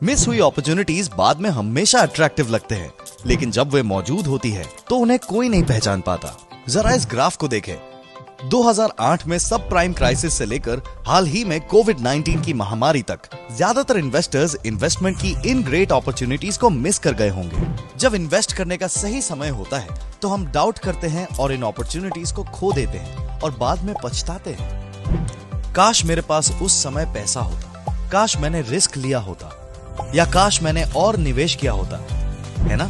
Miss हुई opportunities बाद में हमेशा अट्रैक्टिव लगते हैं, लेकिन जब वे मौजूद होती है तो उन्हें कोई नहीं पहचान पाता। जरा इस ग्राफ को देखें। 2008 में सब प्राइम क्राइसिस से लेकर हाल ही में कोविड-19 की महामारी तक ज्यादातर इन्वेस्टर्स इन्वेस्टमेंट की इन ग्रेट अपॉर्चुनिटीज को मिस कर गए होंगे। जब इन्वेस्ट करने का सही समय होता है तो हम डाउट करते हैं और इन अपॉर्चुनिटीज को खो देते हैं और बाद में पछताते हैं। काश मेरे पास उस समय पैसा होता, काश मैंने रिस्क लिया होता, या काश मैंने और निवेश किया होता, है ना?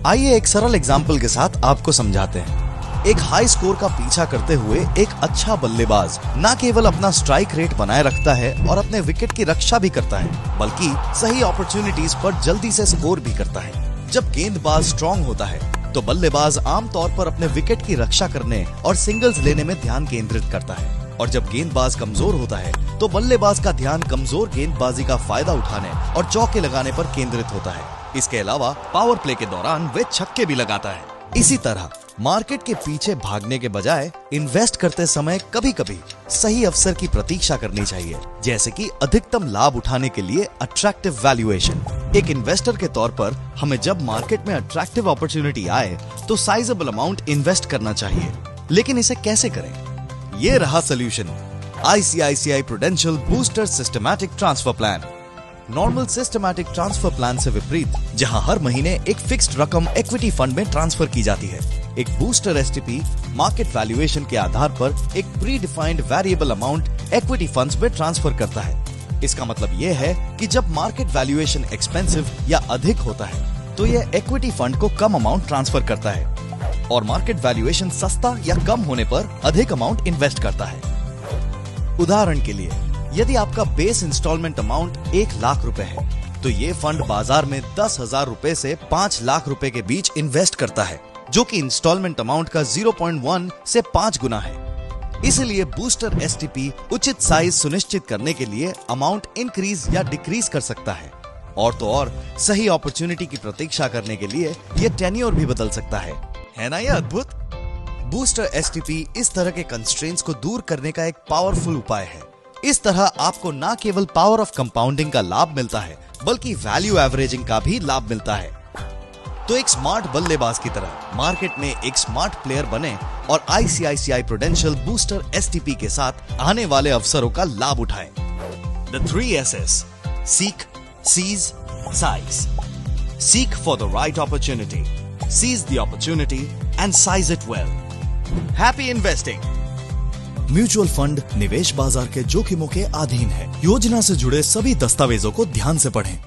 आइए एक सरल एग्जाम्पल के साथ आपको समझाते हैं। एक हाई स्कोर का पीछा करते हुए एक अच्छा बल्लेबाज न केवल अपना स्ट्राइक रेट बनाए रखता है और अपने विकेट की रक्षा भी करता है, बल्कि सही अपॉर्चुनिटीज पर जल्दी से स्कोर भी करता है। जब गेंदबाज स्ट्रांग होता है तो बल्लेबाज आमतौर पर अपने विकेट की रक्षा करने और सिंगल्स लेने में ध्यान केंद्रित करता है, और जब गेंदबाज कमजोर होता है तो बल्लेबाज का ध्यान कमजोर गेंदबाजी का फायदा उठाने और चौके लगाने पर केंद्रित होता है। इसके अलावा पावर प्ले के दौरान वे छक्के भी लगाता है। इसी तरह मार्केट के पीछे भागने के बजाय इन्वेस्ट करते समय कभी-कभी सही अवसर की प्रतीक्षा करनी चाहिए, जैसे कि अधिकतम लाभ उठाने के लिए अट्रैक्टिव वैल्यूएशन। एक इन्वेस्टर के तौर पर हमें जब मार्केट में अट्रैक्टिव अपॉर्चुनिटी आए तो साइजेबल अमाउंट इन्वेस्ट करना चाहिए, लेकिन इसे कैसे करें? ये रहा solution, ICICI prudential booster systematic transfer plan. Normal systematic transfer plan से विपरीत, जहां हर महीने एक फिक्स्ड रकम इक्विटी फंड में ट्रांसफर की जाती है, एक बूस्टर STP मार्केट वैल्यूएशन के आधार पर एक pre defined variable amount equity funds में ट्रांसफर करता है। इसका मतलब यह है कि जब मार्केट वैल्यूएशन एक्सपेंसिव या अधिक होता है तो यह इक्विटी फंड को कम अमाउंट ट्रांसफर करता है, और मार्केट वैल्यूएशन सस्ता या कम होने पर अधिक अमाउंट इन्वेस्ट करता है। उदाहरण के लिए, यदि आपका बेस इंस्टॉलमेंट अमाउंट 1 लाख रुपए है तो ये फंड बाजार में 10,000 रुपए से 5 लाख रुपए के बीच इन्वेस्ट करता है, जो कि इंस्टॉलमेंट अमाउंट का 0.1 से 5 गुना है। इसलिए बूस्टर STP उचित साइज सुनिश्चित करने के लिए अमाउंट इंक्रीज या डिक्रीज कर सकता है, और तो और सही अपॉर्चुनिटी की प्रतीक्षा करने के लिए ये टेन्योर भी बदल सकता है ना? यह अद्भुत। बूस्टर STP इस तरह के कंस्ट्रेंट्स को दूर करने का एक पावरफुल उपाय है। इस तरह आपको न केवल पावर ऑफ कंपाउंडिंग का लाभ मिलता है, बल्कि वैल्यू एवरेजिंग का भी लाभ मिलता है। तो एक स्मार्ट बल्लेबाज की तरह मार्केट में एक स्मार्ट प्लेयर बने और ICICI प्रूडेंशियल बूस्टर STP के साथ आने वाले अवसरों का लाभ उठाएं। The 3 S's: Seek, Seize, Size. Seek for the right opportunity, seize the opportunity and size it well. Happy investing! Mutual fund निवेश बाजार के जोखिमों के अधीन है। योजना से जुड़े सभी दस्तावेजों को ध्यान से पढ़ें।